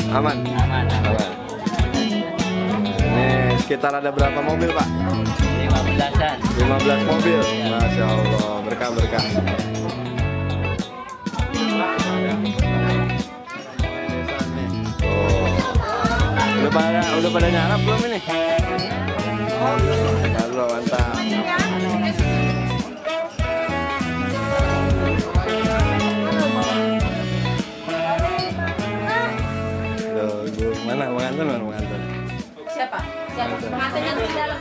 Aman? Aman. Aman. Ini sekitar ada berapa mobil, Pak? 15-an. 15 mobil. Masya Allah, berkah-berkah. Udah pada nyarap belum ini? Halo, mantap. Mana mengantar? Siapa? Pengantinnya di dalam.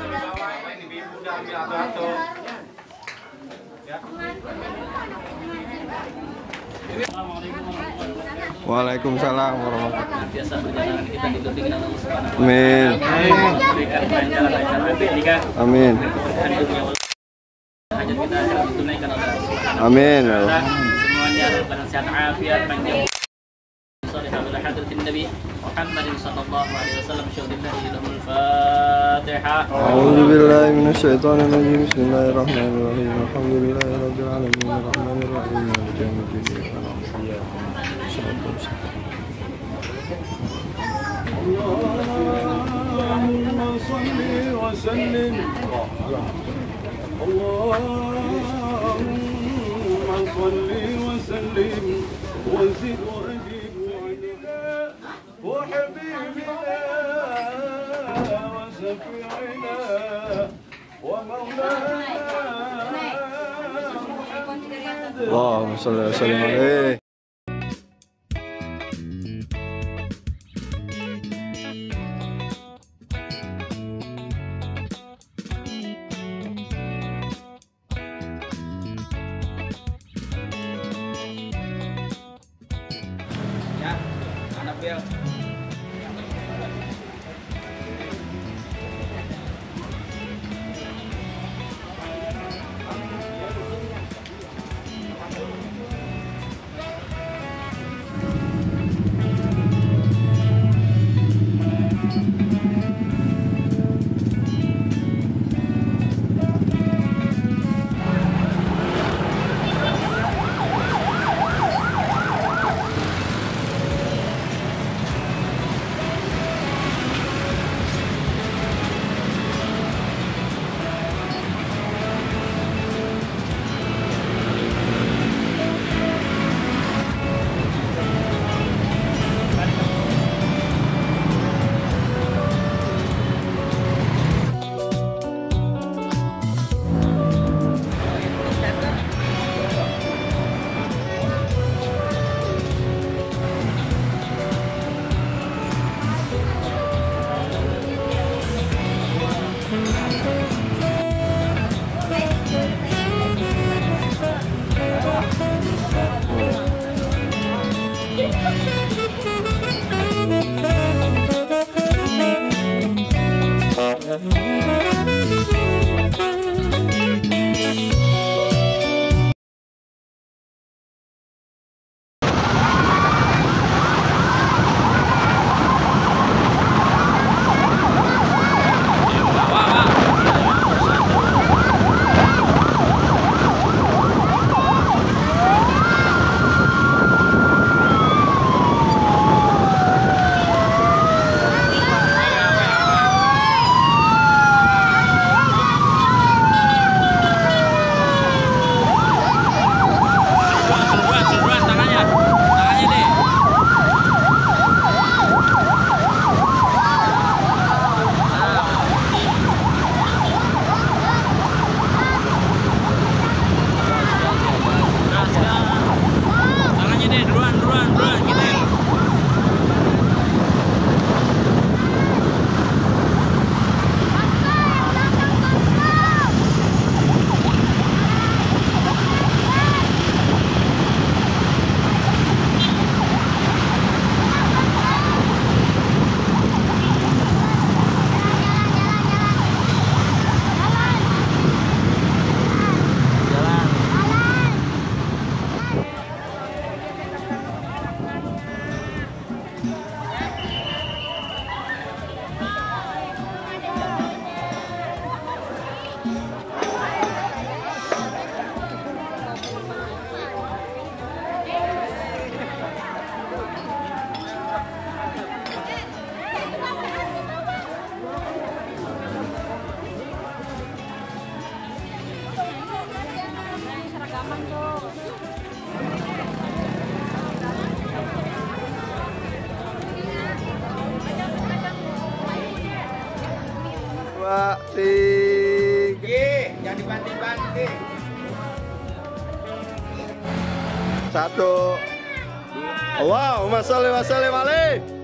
Waalaikumsalam warahmatullahi Biasa perjalanan kita dibimbing dengan Allah Subhanahu wa Amin. taala. Berikan kelancaran lancar rezeki, Amin. keberkahan dunia wal hajat kita ditunaikan oleh Allah Subhanahu wa Amin. taala. Semuanya dalam sehat afiat panjang. Sallallahu hadratin Nabi Muhammadin sallallahu alaihi wasallam syuhdillahi lahul Fatihah. A'udzu billahi minasyaitonir rajim. Bismillahirrahmanirrahim. Alhamdulillahirabbil alamin arrahmanir rahim maliki yaumiddin. اللهم صل وسلم اللهم صل وسلم وزد وأجب وعنها وحبيبنا وشفيعنا ومولانا Allahumma shalli wa sallim alaihi. Ya, anak bel. 3. Jangan dibanting-banting. 1. Allahumma sholli wa sallim alaihi.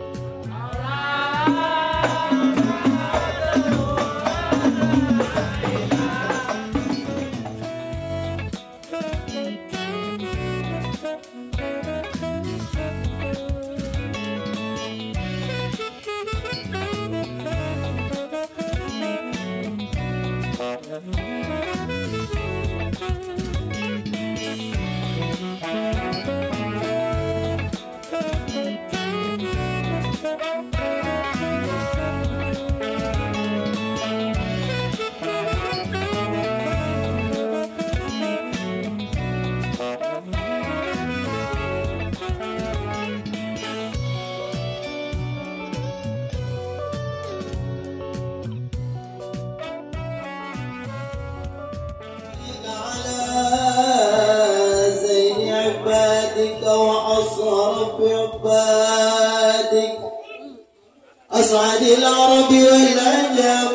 أسعد العرب والعجم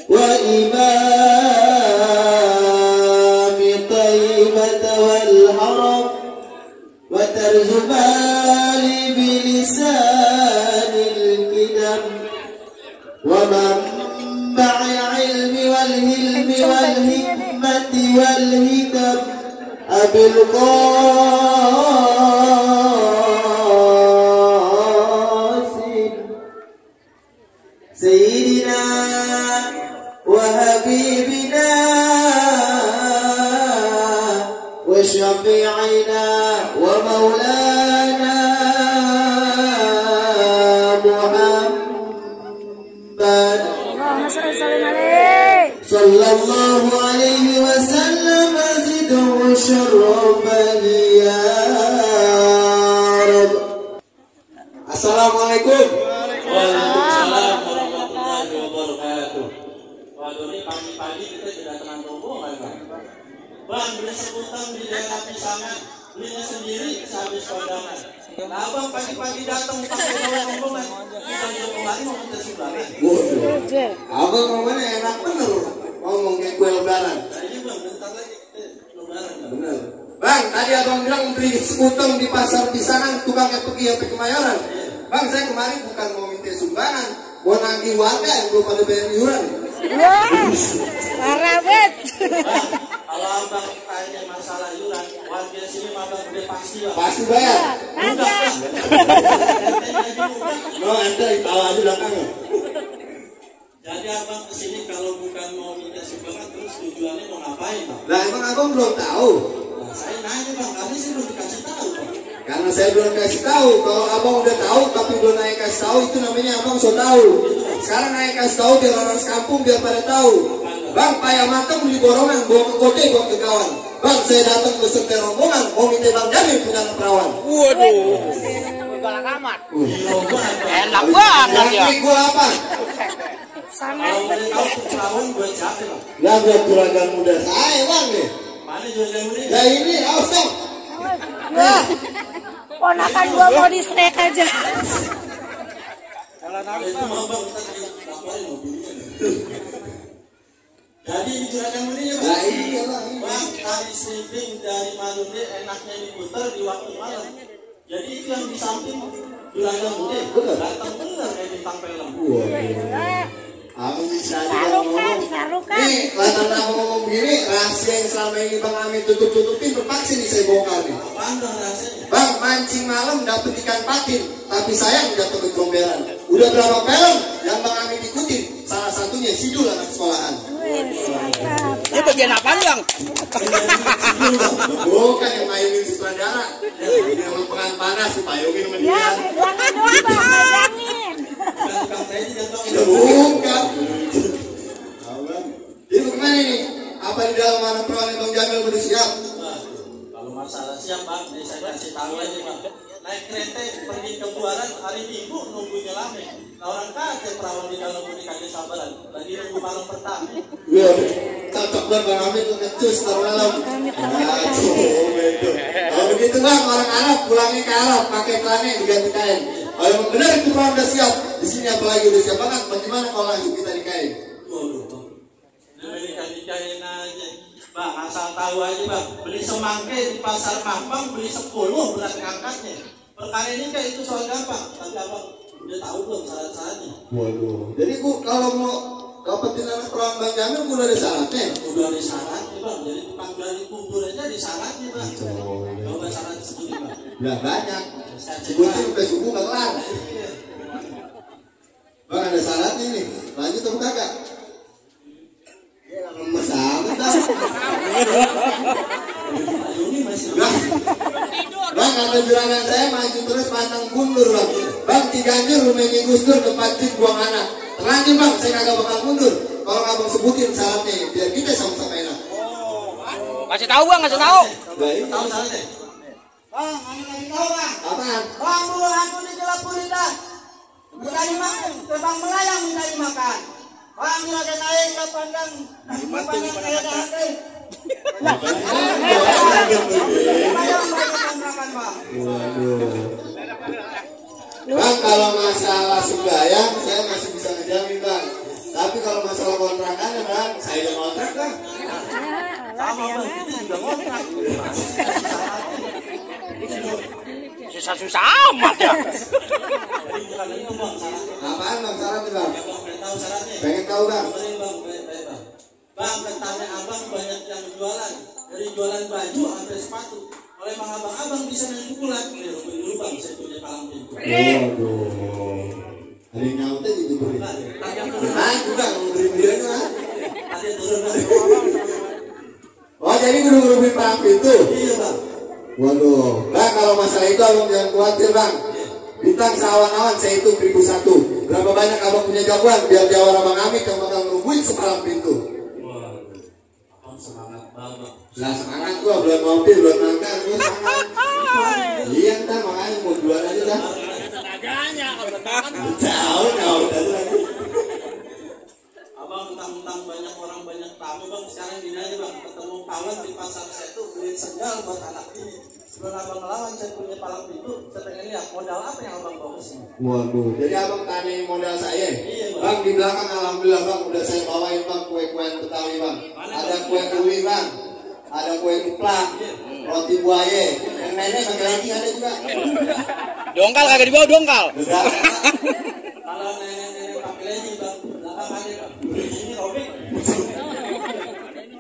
وإمام طيبة والحرم وترجمان بلسان الكدم ومنبع العلم والهلم والحكمة والهدم أبي سيدنا وحبيبنا وشفيعنا ومولانا محمد صلى الله عليه وسلم زده شرفا يا رب. Assalamualaikum. Waalaikumsalam warahmatullahi wabarakatuh. Waduh, ini pagi-pagi kita kedatangan rombongan, Bang. Bang, beli sebutan di daerah Pisangan, belinya sendiri sehabis kondangan. Nah, Abang pagi-pagi datang pakai rombongan. Kita juga kemarin mau minta sumbangan. Waduh, abang ngomongnya enak bener, ngomong kayak kue lebaran. Nah, ini Bang, bentar lagi kita lebaran. Bener. Bang, tadi abang bilang beli sekuteng di pasar Pisangan, tukangnya pergi sampai Kemayoran. Bang, saya kemarin bukan mau minta sumbangan, mau nagih warga yang belum pada bayar iuran. Wah, parah banget. Kalau Abang tanya masalah iuran, warga sini Abang udah pasti, Bang. Pasti bayar. Ada. No, anda tahu aja belakangnya. Jadi Abang kesini kalau bukan mau minta sumbangan, terus tujuannya mau ngapain, Bang? Lah, emang abang belum tahu? Nah, saya nanya, Bang, kami sih belum dikasih tahu, Bang. Karena saya belum kasih tahu. Kalau abang udah tahu tapi belum naik kasih tahu, itu namanya abang so tahu. Sekarang naik kasih tahu biar orang sekampung biar pada tahu. Bang, payah matang beli borongan, bawa ke kote, bawa ke kawan. Bang, saya datang ke setir rombongan, mau minta Bang Jamil punya perawan. Waduh. Galak amat. Enak banget ya. Yang gua apa? Kalau boleh tahu perawan buat siapa, Bang? Ya buat juragan muda saya, Bang nih. Mana juragan muda? Ya ini, awas dong. Wah, ponakan gua mau di snack aja. Kalau itu mau Bang, ntar dilaporin mobilnya. Jadi ini juragan muda ya, Bang? Nah iya, Bang. Bang, tari sleeping dari Marunde enaknya diputar di waktu malam. Jadi itu yang di samping juragan muda. Datang bener kayak bintang film. Aku bisa aja Sarukan, ngomong. sarukan. Nih, lantaran aku ngomong begini, rahasia yang selama ini Bang Amin tutup-tutupin terpaksa nih saya bongkar nih. Apaan dong rasanya? Bang, mancing malam dapet ikan patin, tapi sayang jatuh ke comberan. Udah berapa film yang Bang Amin ikutin? Salah satunya Sidul anak sekolahan. Ini bagian apa, Bang? Bukan yang mainin sutradara. Ini yang lempengan panas, dipayungin sama dia. Ya, jangan doang, Bang, pegangin. Tukang saya juga Ya bukan. Ini kemana nih? Apa di dalam mana perawan Bang Jamil udah siap? Kalau masalah siap, Bang, ini saya kasih tahu aja, Bang. Naik kereta pergi ke Buaran hari Minggu nunggunya lama. Nah, orang kata perawan di dalam ini kagak sabaran. Lagi nunggu malam pertama. Iya, cocok banget Bang Amin tuh ngecus ntar malam. Kalau begitu Bang, orang Arab pulangnya ke Arab pakai celana diganti kain. Kalau yang benar itu perawan udah siap, di sini apalagi udah siap banget. Bagaimana kalau langsung kita di kain? Waduh, nikah-nikahin aja. Bang, asal tahu aja bang, beli semangke di pasar Mampang beli 10 berat ngangkatnya. Perkara ini kayak itu soal gampang, tapi abang udah tahu belum syarat-syaratnya? Waduh. Jadi kalau mau dapetin anak perawan Bang Jamil udah ada syaratnya? Udah ada syaratnya bang, jadi panggilan kubur aja ada syaratnya bang. Coba syarat sebutin bang. Udah banyak. Sebutin udah subuh gak kelar. Bang ada syaratnya nih, lanjut atau kagak? Lemes amat dah. Bang kata juragan saya maju terus pantang mundur bang. Bang Ciganjur rumahnya Gus Dur tempat jin buang anak. Terlanjur bang saya kagak bakal mundur. Kalau abang sebutin syaratnya biar kita sama-sama enak. Kasih tahu bang, kasih tahu. Baik. Tahu syaratnya? Bang, lagi tahu bang. Apaan? Bang dulu aku di gelap pulita. Minta dimakan, terbang melayang minta dimakan. Bang ada naik ke pandang. Pandang kayak dahai. Bang kalau masalah sembahyang saya masih bisa ngejamin bang. Tapi kalau masalah kontrakan ya bang, saya udah kontrak bang. Sama bang, kita juga kontrak. Susah-susah amat ya. Apaan bang syaratnya bang? Pengen tahu syaratnya? Pengen tahu bang? Bang, katanya abang banyak yang jualan. Dari jualan baju sampai sepatu. Kalau emang abang bisa main pukulan, dulu bang, saya punya palang pintu. Waduh. Ada yang nyautin gitu beri. Nah juga memberi-beri aja. Ada turun bang. Oh jadi guru-guru palang pintu? Iya bang. Waduh. Bang kalau masalah itu abang jangan khawatir bang. Bintang seawan-awan saya hitung 1001. Berapa banyak abang punya jagoan biar jawab abang Amit yang bakal nungguin sepalang pintu. Abang semangat banget. Lah semangat gua belum ngopi belum makan gua semangat. Iya ntar makanya mau jual aja dah. Tenaganya kalau makan. Jauh tadi lagi. Abang mentang-mentang banyak orang banyak tamu bang, sekarang gini aja bang, ketemu kawan di pasar saya tuh beliin sendal buat anak ini. Sebelum abang ngelawan saya punya palang pintu, saya pengen lihat modal apa yang abang bawa kesini. Waduh, jadi abang tanya modal saya. Iya, Bang. Bang di belakang alhamdulillah bang udah saya bawain bang kue-kuean Betawi bang. Ada kue kuli bang, ada kue kuplak, roti buaya, yang lainnya pakai lagi ada juga. Dongkal kagak dibawa dongkal. Udah. Kalau nenek-nenek pakai lagi bang, belakang ada bang. Ini robek.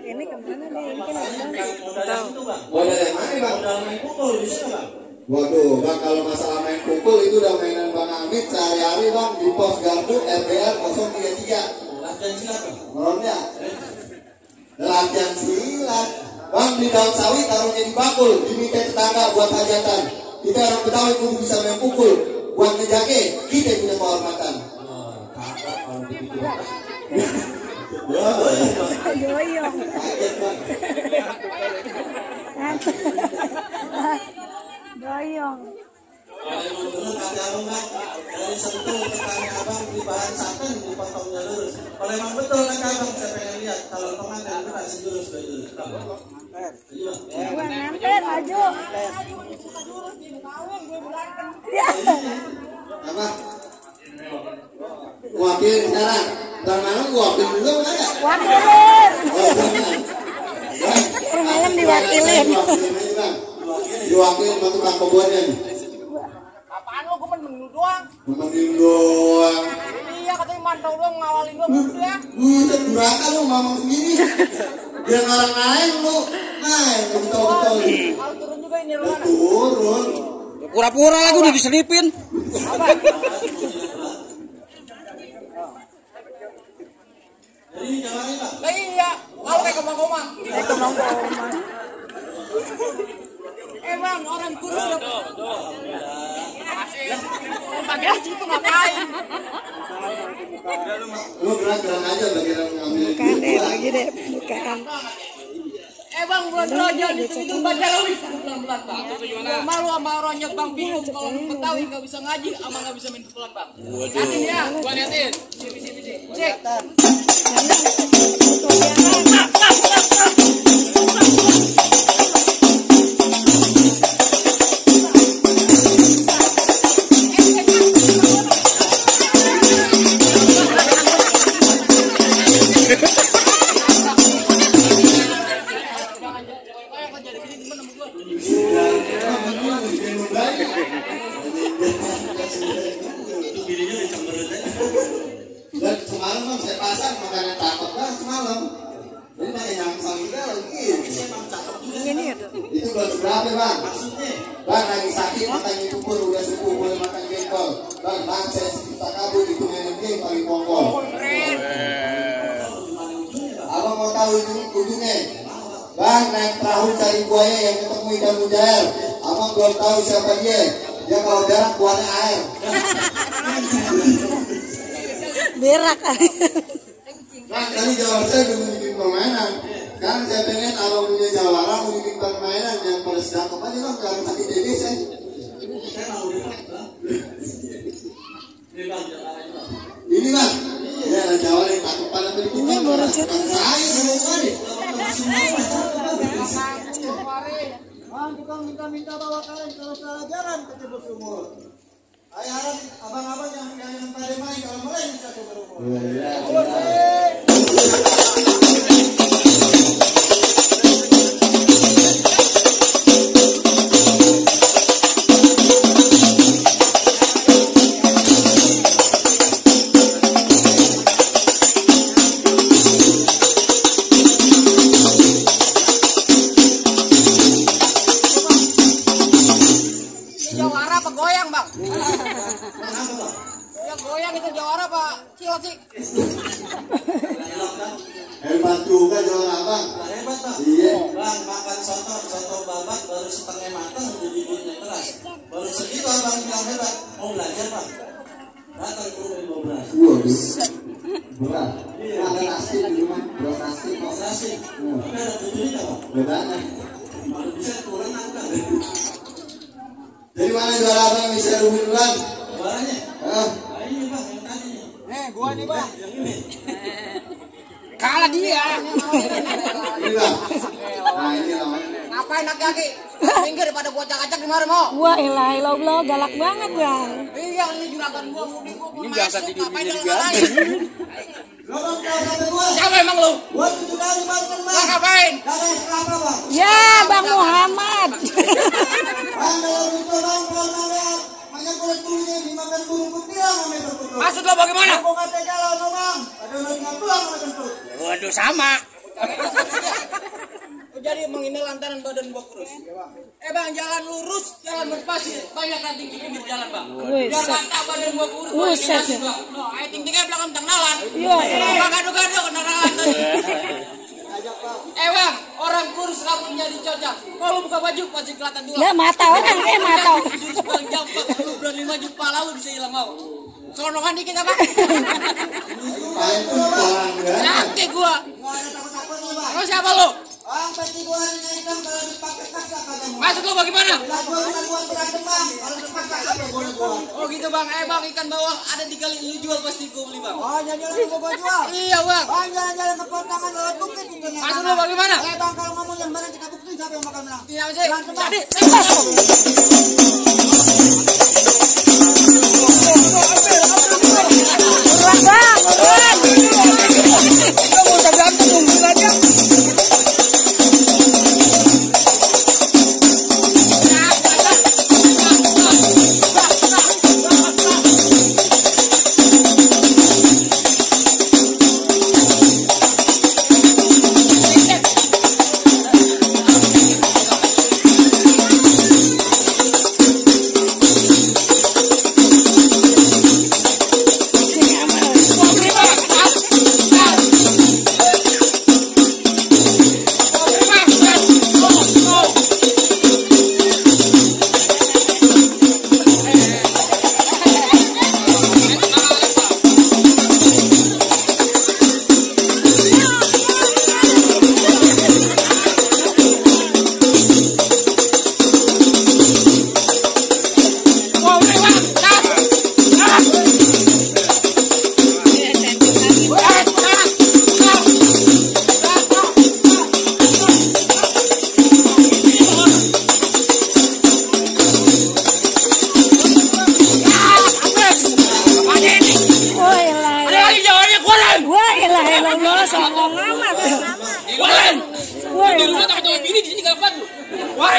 Ini kemana nih? Modal itu bang. Modal yang mana bang? Modal main pukul di sana bang. Waduh, bang kalau masalah main pukul itu udah mainan bang Amit sehari-hari bang di pos gardu RBR 033. Latihan silat bang. Ronda. Latihan silat. Bang di daun sawi taruhnya di bakul, diminta tetangga buat hajatan. Kita orang Betawi kudu bisa main pukul. Buat ngejake, kita punya kehormatan. Kakak kalau begitu. Doyong. Kaget bang. Doyong. Kalau emang bener kata abang bang, dari sentuh ke tangan abang di bahan satin dipotongnya lurus. Kalau emang betul kata abang, saya pengen lihat. Kalau pengantin itu kasih lurus dari lurus. Iya bang. Gua nganter maju. Apa? Wakil sekarang. Ntar malam wakil juga ada. Wakilin. Oh jangan. Malam diwakilin. Diwakilin sama tukang kebunnya nih. Apaan lo, gue menunggu doang. Nemenin doang. Iya katanya mantau doang ngawalin gue begitu ya. Buset duraka lu ngomong sendiri. Dia ngarang lain lu. Main lu betul-betul. Kalau turun juga ini rumah. Turun. Pura-pura lagi udah diselipin. Jadi ini jalannya bang. Lah iya, kalau kayak koma-koma. Bang, orang kurus udah. Pakai aja itu ngapain? Lu gerak-gerak aja bagian ngambil. Bukan deh, lagi deh. Bukan. Bang, buat roja itu baca lawis pelan-pelan bang. Malu sama orangnya bang bingung kalau Betawi nggak bisa ngaji, sama nggak bisa main pukulan bang. Liatin ya, gua liatin. Cek. petasan makanya takut kan semalam. Ini pakai nyangsang juga lagi. Itu bulan berapa bang? Bang lagi sakit makanya kubur udah sembuh boleh makan jengkol. Bang saya kita kabur itu mainin game paling pokok. Abang mau tahu ujungnya? Bang naik perahu cari buaya yang ketemu ikan mujair. Abang belum tahu siapa dia. Dia kalau berak buahnya air. Berak. Bang tadi jawab saya udah mau bikin permainan. Kan saya pengen abang punya jawara mau bikin permainan yang pada sedang apa aja bang kalau sakit jadi saya. Ini bang. Ya jawara yang takut pada berikut. Ini baru cerita. Saya belum kali. Bang, kita minta bawa kalian kalau pelajaran ke Cibuk Sumur. Ayo harap abang-abang yang pada main kalau mulai bisa ke berumur. Jawara apa goyang bang? Yang goyang itu jawara apa? Cilok sih. Hebat juga jawara bang. Hebat bang. Iya. Bang makan soto babat baru setengah matang udah bibirnya keras. Baru segitu abang bilang hebat. Mau belajar bang? Datang ke rumah 15. Waduh. Berat. Ada nasi di rumah. Beras nasi. Nasi. Tapi ada tujuannya bang. Bedanya. Kalau bisa kurang angkat. Dari mana juara abang bisa rubuh duluan? Barangnya? Ah. Ini bang yang tadi nih. Gua nih bang. Yang ini. Kalah dia. Ini bang. Nah ini namanya. Ngapain laki-laki? Pinggir pada gua cak-cak di mana mau? Wah, ilah galak banget bang. Iya ini juragan gua mudik gua. Ini biasa tidur di lain. Lo bang tahu sampai gua. Siapa emang lu? Gua 7 kali baru kan bang. Ngapain? Dari kenapa bang? Ya, Bang Muhammad. Bang kalau gitu bang kalau lihat banyak kulit bulunya dimakan burung putih namanya tertutup. Maksud lo bagaimana? Aku nggak tega lo bang. Ada ulat ngatuang namanya kentut. Waduh sama. Jadi emang ini lantaran badan gua kurus. Bang jalan lurus, jalan berpasir, banyak ranting di pinggir jalan bang. Biar kata badan gua kurus, Buset. No, ayo ting-tingnya belakang tangnalan. Iya. Bang gado-gado kenalan. Bang, orang kurus rambutnya dicocok. Kalau buka baju pasti kelihatan dua. Lah mata orang mata. Jurus bang jampak, lu berani maju pala lu bisa hilang mau. Sonongan dikit apa? Paling pun orang ya. Sakit gua. Nggak ada takut-takut lo bang. Lo siapa lo? Bang pasti gua hanya hitam kalau dipakai paksa kagak mau. Maksud lo bagaimana? Lah gua bukan buat berantem bang. Kalau terpaksa kagak boleh gua. Oh gitu bang, bang ikan bawal ada 3 kali lu jual pasti gua beli bang. Oh jalan-jalan gua jual. Iya bang. Bang jalan-jalan ke potongan lo bukit itu. Maksud lo bagaimana? Bang kalau ngomong yang barang kita buktiin siapa yang bakal menang. Iya sih. Berantem, Bang. Jadi, Buruan bang, buruan.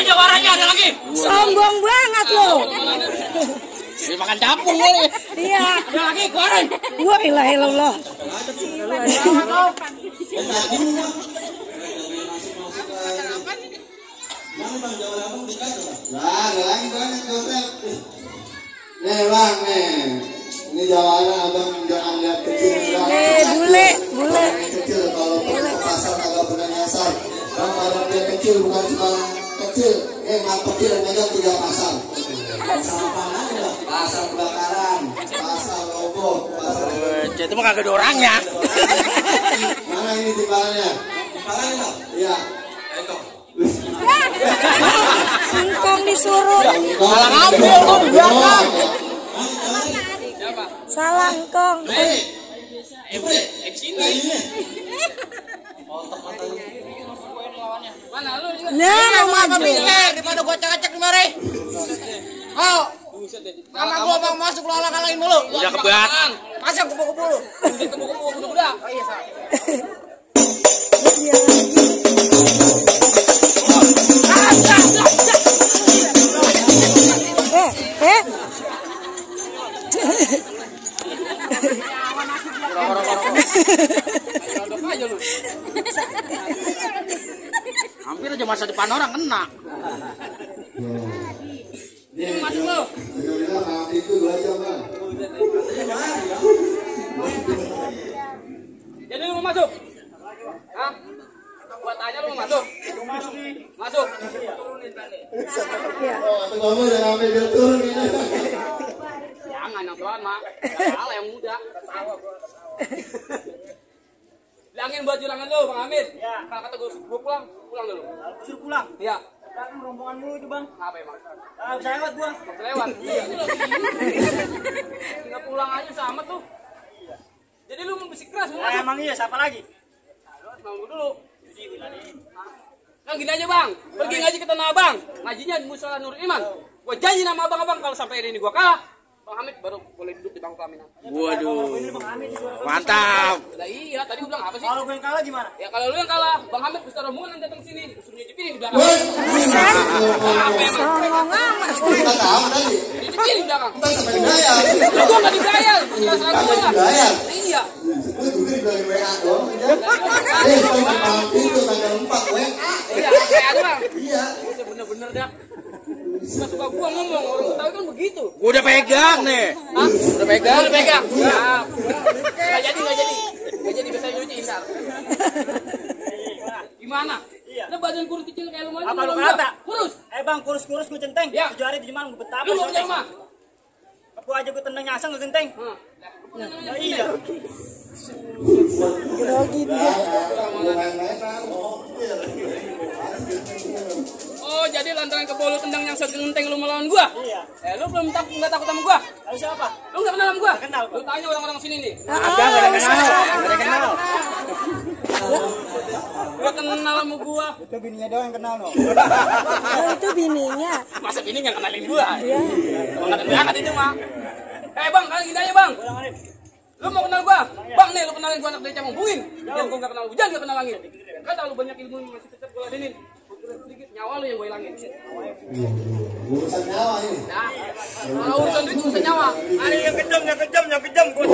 Warnanya ada lagi. Sombong banget lo. Makan capung kali. Iya. Ada lagi keluarin. Wah, ilah. Mana bang jawaban abang dikata bang? Lah, ada lagi banyak Joseph. Nih bang, nih. Ini jawabannya abang jangan lihat kecil. Bule. Kecil kalau ke pasar agak pernah nyasar. Bang kalau dia kecil bukan sembarang kecil. Nggak kecil megang 3 pasar. Pasar apa lagi bang? Pasar kebakaran, pasar lombok, pasar. Itu mah kagak ada orangnya. Mana ini timbangannya? Timbangannya bang? Iya. Ayo. Singkong disuruh. Salah ngambil tuh di belakang. Salah engkong. Sini. Mana lu? Nah, mau Apa maju. pinter daripada gua cek-cek di mari. Oh. Sama gua bang masuk lu alang-alangin mulu. Udah kebat. Masa kupu-kupu lu? Kupu-kupu udah. Oh iya, salah. Dia lagi. Hampir aja masa depan orang kena. Ini masuk lo. Itu 2 jam bang. Jadi lu mau masuk? Hah? Gua tanya lu mau masuk? Masuk. Oh, itu kamu jangan ambil dia turun ini. Jangan yang tuan mah. Salah yang muda. Bilangin buat jurangan lu, Bang Hamid. Ya. Kalau kata gua pulang dulu. Suruh pulang. Iya. Kan rombongan mulu itu bang. Apa emang? Bisa lewat gua. Bisa lewat. Iya. Tinggal pulang aja sama tuh. Jadi lu mau bersikeras mau masuk? Emang iya, siapa lagi? Nunggu dulu. Nah gini aja bang, pergi ngaji ke Tanah Abang. Ngajinya di Musola Nur Iman. Gua janji nama abang-abang kalau sampai hari ini gua kalah, Bang Hamid baru boleh duduk di bangku pelaminan. Waduh. Mantap. Lah iya, tadi gua bilang apa sih? Kalau gue yang kalah gimana? Ya kalau lu yang kalah, Bang Hamid besar rombongan yang datang sini, suruh nyicipin di belakang. Buset. Apa emang? Songong amat. Kita tahu tadi. Nyicipin di belakang. Kita sampai dibayar. Lah gua enggak dibayar, jelas-jelas gua lah. Dibayar. Iya. Lu juga dibayar WA dong. Itu malam itu tanggal 4 WA. Iya, kayak ada bang. Iya. Bener-bener dah. Nggak suka gua ngomong, orang tahu kan begitu. Gua udah pegang nih. Hah? Udah pegang? Udah pegang? Siap. Nggak jadi bisa nyuci ntar. Gimana? Iya. Lu badan kurus kecil kayak lu aja. Apa lu kata? Kurus. Bang, kurus-kurus gue centeng. Ya. 7 hari 7 malam gue betapa. Lu mau kerja mah? Aku aja gue tendang nyasang gue genteng. Ya iya. Grogi dia. Oh, jadi lantaran kebolu tendang yang segenteng lu melawan gua? Iya. Lu belum nggak takut sama gua? Lalu siapa? Lu nggak kenal sama gua? Kenal. Lu tanya orang-orang sini nih. Ada kenal. Gua kenal sama gua. Itu bininya doang yang kenal no. Oh, itu bininya. Masa bini nggak kenalin gua? Iya. Banget banget itu mah. Bang, kalian gini aja bang. Lu mau kenal gua? Bang nih, lu kenalin gua anak dari Camong Buin. Biar gua nggak kenal lu, jangan nggak kenal langit. Kata lu banyak ilmu yang masih tetap gua ladenin. Sedikit nyawa lu yang gua hilangin. Urusan nyawa ini. Nah, kalau urusan duit urusan nyawa. Ada yang kejam. Gue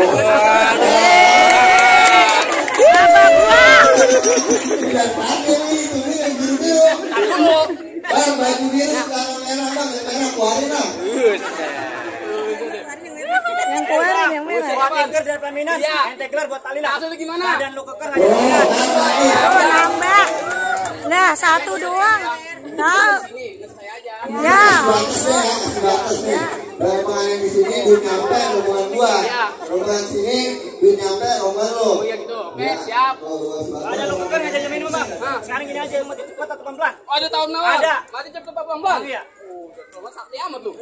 Biar pakai itu nih yang biru-biru. Bang, baju biru sekarang merah bang, yang merah keluarin bang. Yang keluarin yang merah. buat keker dari pelaminan. Iya. Ente gelar buat tali lah. Maksud lu gimana? Badan lu keker aja pelaminan. Oh, nambah. Nah, 1 doang. Tahu. Sini, nggak saya aja. Ya. Batasnya ya, kasih batas nih. Rombongan yang di sini duit nyampe rombongan gua. Rombongan sini duit nyampe rombongan lo. Oh iya gitu. Oke, siap. Badan lu keker aja minum bang. Sekarang gini aja mau cepet atau pelan-pelan? Oh, ada tahun nawar. Ada. Mati cepet pelan-pelan. Iya. Lu sakti amat lu.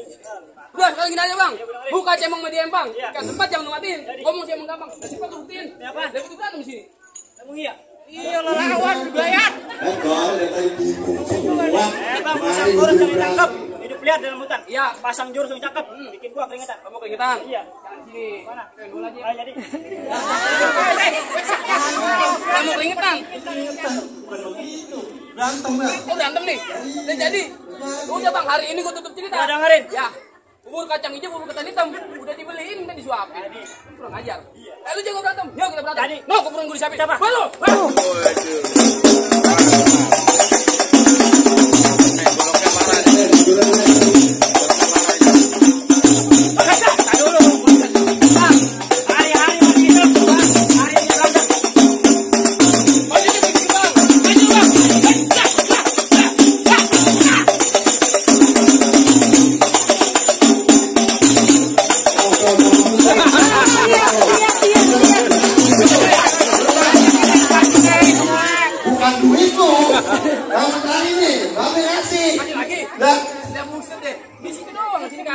Udah, sekarang gini aja bang. Buka cemong media empang. Kan sempat jangan lu matiin. Ngomong sih emang gampang. Cepat lu buktiin. Apa? Dapat itu kan di sini. Emang iya. Iya, lo lawan dibayar. Kalau dari tadi bingung semua. Bang, pasang jurus yang cakep. Hidup liar dalam hutan. Iya. Pasang jurus yang cakep. Bikin gua keringetan. Kamu keringetan? Iya. Jangan sini. Mana? Dulu aja. Ayo jadi. Kamu keringetan? Berantem ya. Oh berantem nih? Udah jadi? Udah bang, hari ini gua tutup cerita. Udah dengerin? Ya. Bubur kacang hijau, bubur ketan hitam, udah dibeliin dan disuapin. Kurang ajar. Lu jago berantem, yuk kita berantem. No, keperluan gue disiapin. Siapa? Baru.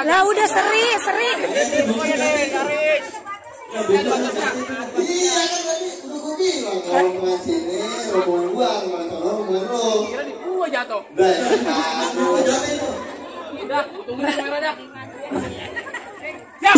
Lah udah seri. Iya kan tadi udah gue bilang kalau main sini rombongan gua main sono rombongan lo. Kira di gua jatuh. Udah, tungguin kameranya. Ya.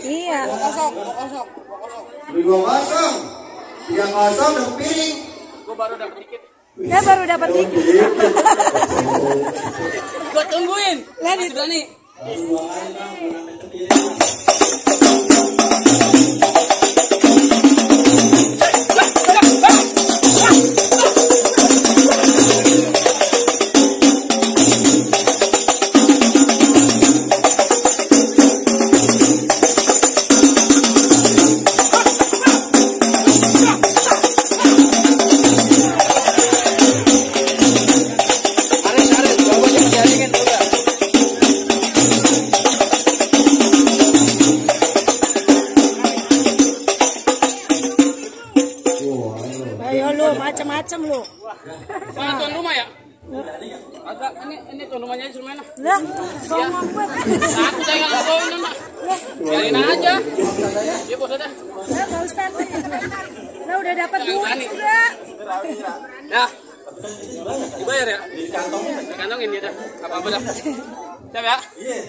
Iya. 2-0. 3-0 dan piring. Gua baru dapat dikit. Dia baru dapat dikit. Gua tungguin. Lanjut. Berani. Ayo lu, macam-macam lu. Mana tuan rumah ya? Agak ini tuan rumahnya di mana? Lah, songong banget. Aku jangan ngomongin nama. Biarin aja. Iya bos aja. Lah, Pak Ustaz. Lah udah dapat duit juga. Ya. Dibayar ya? Dikantongin dia dah. Apa-apa dah. Siap ya? Iya.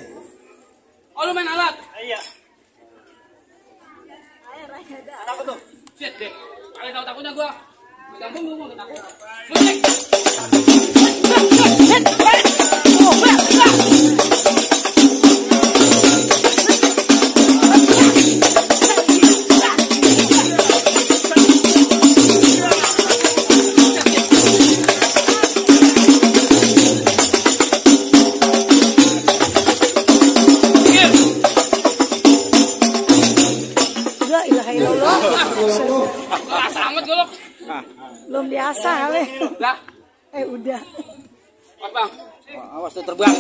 Oh lu main alat? Iya. Apa tuh? Shit deh. Kalian tahu takutnya gua. Gampang lu mau takut. Musik. La ilaha illallah. Amat golok. Belum biasa kali. Lah. Udah. Bang. Awas tuh terbang.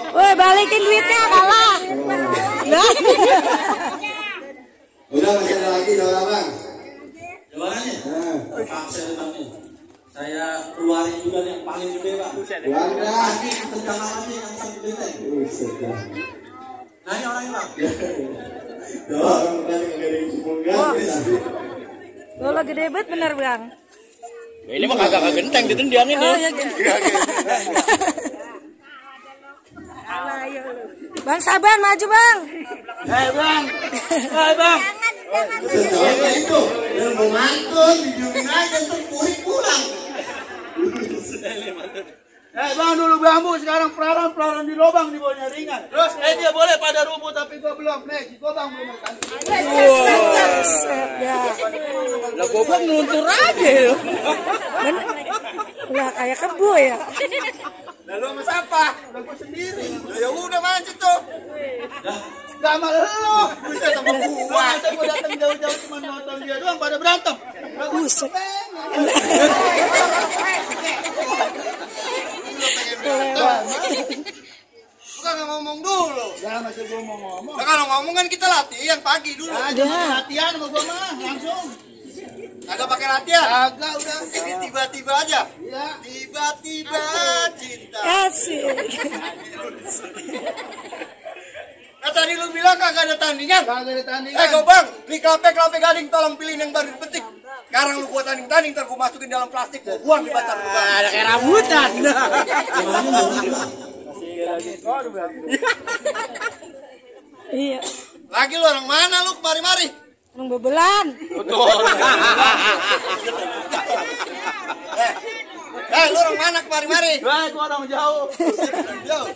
Woi, balikin duitnya, kalah. Udah masih ada lagi udah bang. Jawabannya? Pak saya keluarin juga yang paling gede pak. Wah, ini terjamahannya yang paling gede. Nanya orangnya bang. orang tadi nggak ada yang sepuluh. Lo gede banget bener bang. Ini mah kagak genteng ditendian ini. Oh ya gitu. Bang Saban maju bang. Bang. Bang. Jawabnya itu, yang mau mantun, dijungin aja terus pulang. Bang dulu bambu, sekarang pelaran di lubang di bawahnya ringan. Terus dia boleh pada rumput tapi gua belum. Nih, gua bang belum makan. Lah gobang ngeluntur aja ya. Lah kayak kebo ya. Lalu sama siapa? Udah gua sendiri. Ya udah mancing tuh. Gak sama lu. Buset sama gua. Masa gua datang jauh-jauh cuma nonton dia doang pada berantem. Buset. Bukan ngomong dulu. Ya masih gua mau ngomong. Nah, kalau ngomong kan kita latihan pagi dulu. Ada latihan sama gua mah langsung. Agak pakai latihan? Agak udah. Ini tiba-tiba aja. Iya. Tiba-tiba cinta. Asik. Nah tadi lu bilang kagak ada tandingan? Kagak ada tandingan. Gobang, beli kelapa gading tolong pilih yang baru dipetik. Sekarang lu gua tanding-tanding, ntar gua masukin dalam plastik, gua buang di batang lubang. Ada kayak rambutan. Iya. Lagi lu orang mana lu kemari-mari? Orang bebelan. Betul. Lu orang mana kemari-mari? Gua orang jauh. Jauh.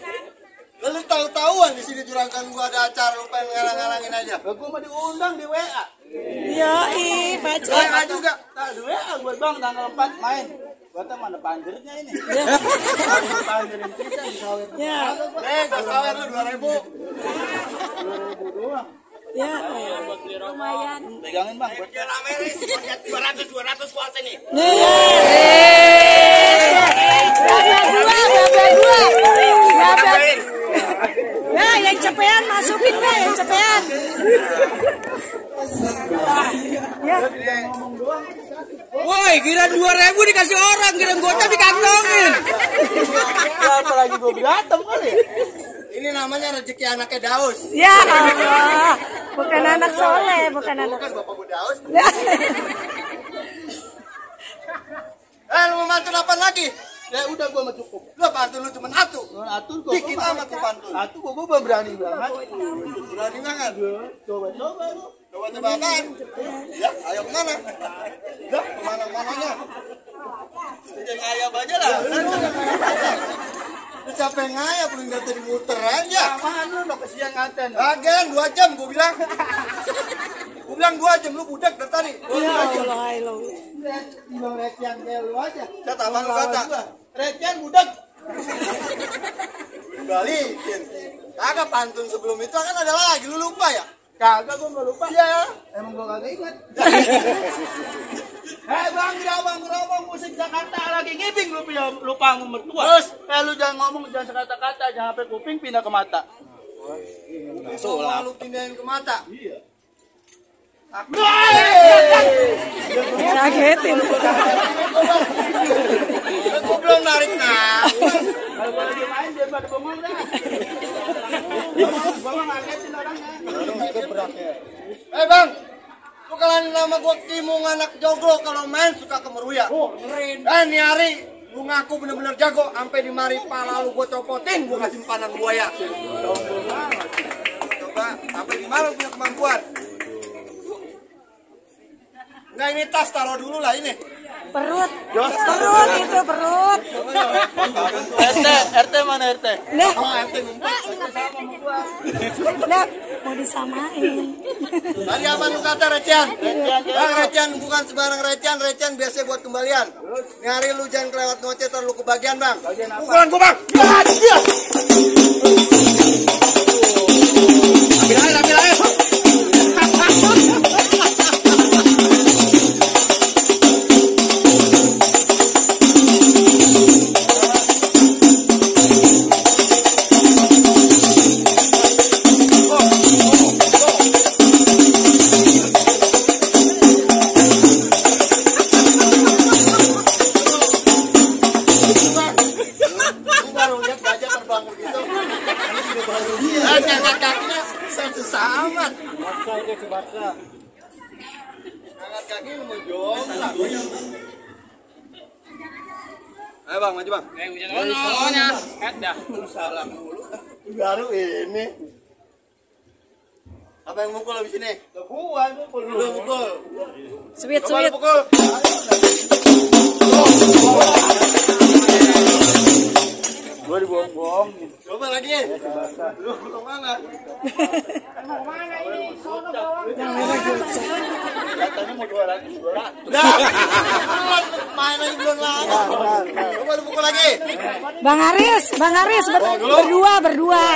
Lu tahu-tahuan di sini juragan gua ada acara, lu pengen ngalang-ngalangin aja. Gua mah diundang di WA. Yoi, baca. WA juga. Nah, di WA buat Bang tanggal 4 main. Gua teh mana panjernya ini. Panjerin kita di sawer. Ya. Gua sawer lu 2.000. 2.000 doang. Ya, lumayan. Pegangin Bang buat dia rame nih. 200 puasa nih. Nah, yang cepean masukin deh, yang cepean. Ya. Woi, kira 2.000 dikasih orang, kira gocap dikantongin. Apalagi gua berantem kali. Ini namanya rezeki anaknya Daus. Ya Allah. Bukan anak soleh, bukan anak. Bukan bapak gua Daus. Lu mau mantun apa lagi? Ya udah gua mah cukup. Lu pantun lu cuma atu. Atu gua. Dikit amat tuh pantun. Atu gua berani banget. Berani banget. Coba lu. Coba apaan? Ya, ayo kemana? Ya, kemana-mananya. Jangan ngayap aja lah. Lu capek ngayap, lu nggak tadi muter aja. Apaan lu udah kesian ngaten? Agen 2 jam gua bilang. Gua bilang 2 jam, lu budak dari tadi. Ya Allah, Bang Recian kayak lu aja. Saya tambah lu kata. Recian budak. Balikin. Kagak pantun sebelum itu kan ada lagi, lu lupa ya? Kagak, gua nggak lupa. Iya. Emang gua kagak ingat. Bang, gerabang musik Jakarta lagi ngibing lu lupa sama mertua. Terus, lu jangan ngomong, jangan sekata-kata, jangan sampai kuping pindah ke mata. Masuk lu pindahin ke mata. Iya. Kagetin. Gua belum narik nafas. Kalau gua lagi main dia pada bengong dah. Bengong ngagetin orangnya. Bang, lu kalau nama gua Kimung anak joglo, kalau main suka kemeruya. Oh, keren. Ini hari lu ngaku bener-bener jago, sampai di mari pala lu gua copotin, gua kasih panang buaya. Coba, sampai di mana punya kemampuan? Enggak, ini tas taruh dulu lah ini. Perut itu perut. RT mana RT? Nah, RT ngumpet sama gua. nah, mau disamain. Tadi apa lu kata Recian? Bang, Recian bukan sembarang Recian biasa buat kembalian. Ini hari lu jangan kelewat ngocet, lu kebagian Bang. Pukulan gua Bang. Ambil air. Kakinya susah amat. Angkat kaki mau jomblang. Ayo Bang, maju Bang. Soalnya, dah. Salam dulu. Baru ini. Apa yang mukul habis ini? Gua mukul. Lu mukul. Sweet. Pukul. Gua dibohong-bohong. Coba lagi. Lu kemana? Katanya mau 200. Main lagi belum lama. Coba lu pukul lagi. Bang Aris berdua.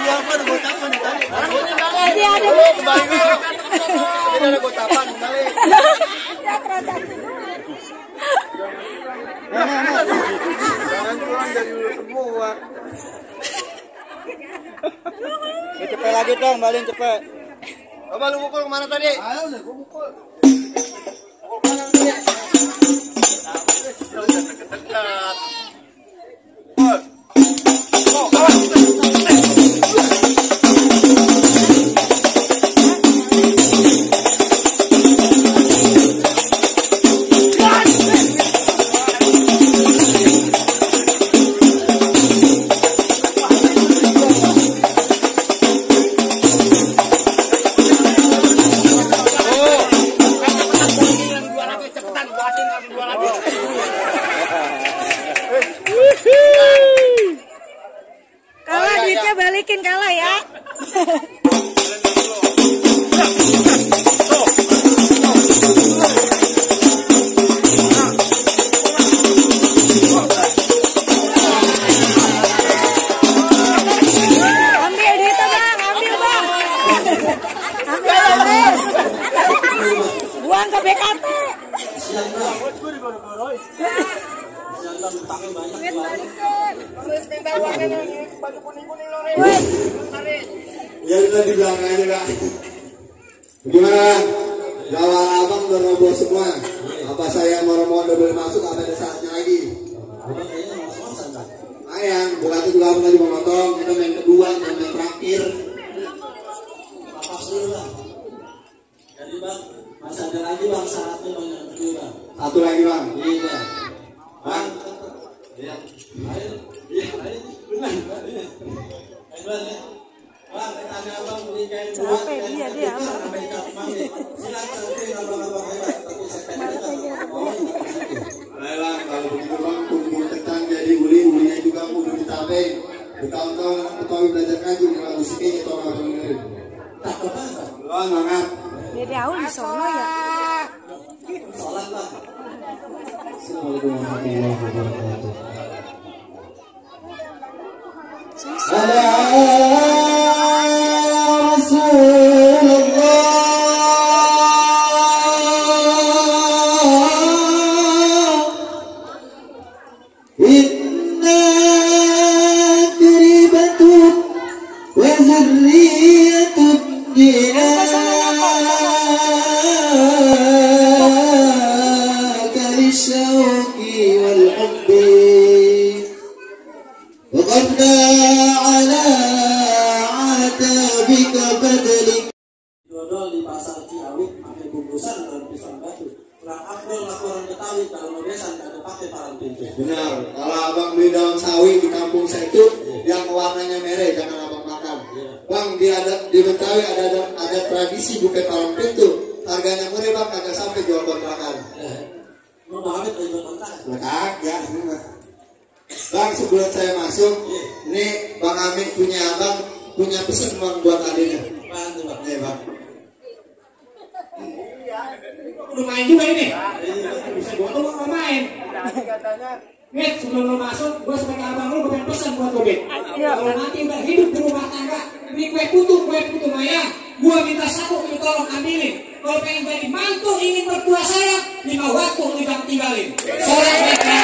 Iya, apa ada gotapan tadi? Jadi ada Kembali dulu. Ini ada gotapan kembali. Jangan pulang dari dulu semua. Cepet lagi dong, balik cepet. Coba lu pukul kemana tadi? Ayo udah gua pukul. Pukul kanan tadi. Udah dekat-dekat. kalah duitnya balikin kalah ya. Ambil duitnya bang, ambil bang. Ambil. Buang ke BKT. Ya udah di belakang aja kak. Gimana? Gawang abang udah roboh semua. Apa saya mau udah boleh masuk? Apa ada saatnya lagi? Ayang, bukan itu juga lagi mau nonton. Kita main kedua, main terakhir. Lepas dulu bang. Jadi bang, masih ada lagi bang syaratnya bang yang kedua bang. Satu lagi bang. Iya Bang. Iya. Ayo. Iya. Ayo. Benar. Ayo bang ya. Bang, tanya abang beli kain buat kain dia sampai ikat mami. Silakan nanti abang-abang hebat. Tapi saya Ayo bang, kalau begitu bang, kumpul ketan jadi uli-ulinya juga kudu ditapeng. Bertahun-tahun anak Betawi belajar ngaji, bukan musiknya itu orang dengerin. tak apa-apa. Bang, semangat. Dede Aul di sono ya. Salat bang. Assalamualaikum warahmatullahi wabarakatuh. Dodol di pasar Ciawi pakai bungkusan dalam pisang batu. Kurang afdol laporan Betawi kalau mau besan ada pakai palang pintu. Benar, kalau abang beli daun sawi di kampung saya itu yang warnanya merah, jangan abang makan. Bang, di Betawi ada tradisi buka palang pintu. Harganya murah bang, kagak sampai jual kontrakan. Mau banget jual kontrakan? Kagak. Bang, sebelum saya masuk, ini Bang Amin punya abang punya pesan bang buat adiknya. Bantu bang. Nih bang. Udah main juga ini. Bisa gua tuh mau main. Mit, sebelum lo masuk, gua sebagai abang lo pengen pesan buat lo, Mit. Kalau nanti udah hidup di rumah tangga, ini kue putu Maya, gua minta satu, lu tolong ambilin. Kalau pengen jadi mantu ingin mertua saya, 5 waktu lu jangan tinggalin. Sholat mereka,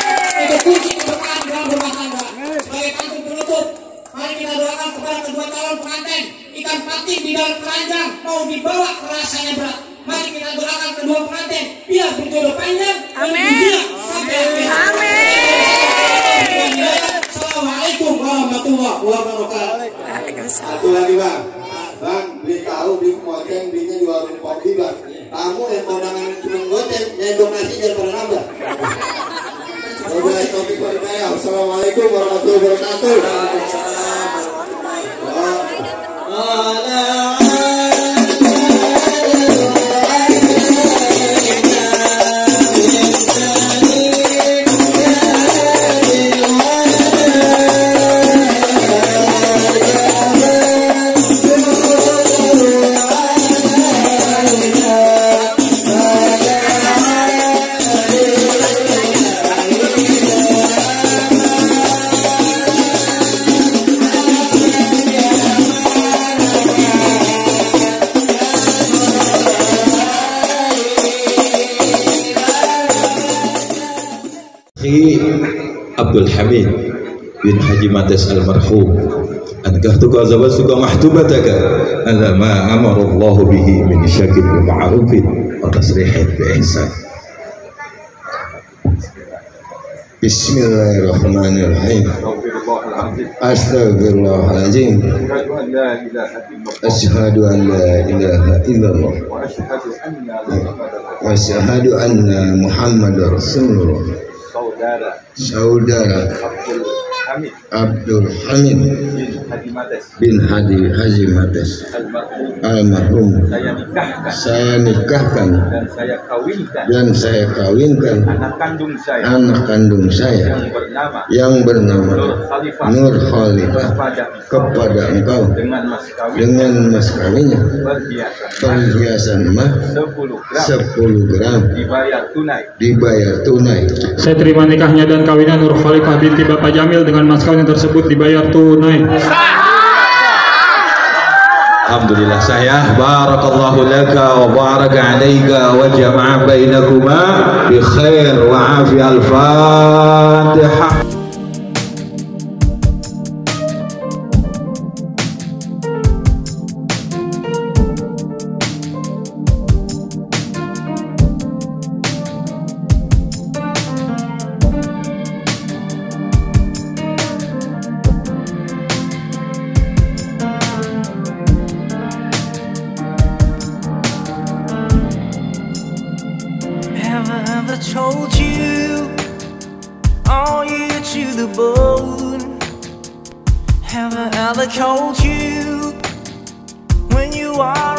itu kunci keberkahan dalam rumah tangga. Sebagai pantun penutup, mari kita doakan kepada kedua calon pengantin. Ikan patin di dalam keranjang mau dibawa rasanya berat. Mari kita doakan kedua pengantin biar berjodoh panjang. Amin. Assalamualaikum warahmatullahi wabarakatuh. Satu lagi bang. Bang, beli tahu, beli kemoceng, belinya di warung kopi bang. Kamu yang kondangan cuma goceng, nyendong nasi jangan pernah nambah. Wabillahi taufiq wal hidayah. Assalamualaikum warahmatullahi wabarakatuh. Abdul Hamid bin Haji Mades almarhum. Ankahtuka zawajtuka mahtubataka ala ma amara Allah bihi min syakir wa ma'rufin wa tasrihin bi ihsan. Bismillahirrahmanirrahim. Astaghfirullahaladzim. Asyhadu an la ilaha illallah wa asyhadu anna Muhammadar Rasulullah. Saudara Abdul Hamid bin Haji Mades almarhum, saya nikahkan dan saya kawinkan anak kandung saya yang bernama Nur Khalifah kepada engkau dengan mas kawinnya perhiasan emas 10 gram dibayar tunai. Saya terima nikahnya dan kawinan Nur Khalifah binti Bapak Jamil dengan mas kawin tersebut dibayar tunai. Alhamdulillah saya barakallahu laka wa baraka alaika wa jama'a bainakuma bi khair wa afi al-Fatihah. Told you all you to the bone. Have I ever told you when you are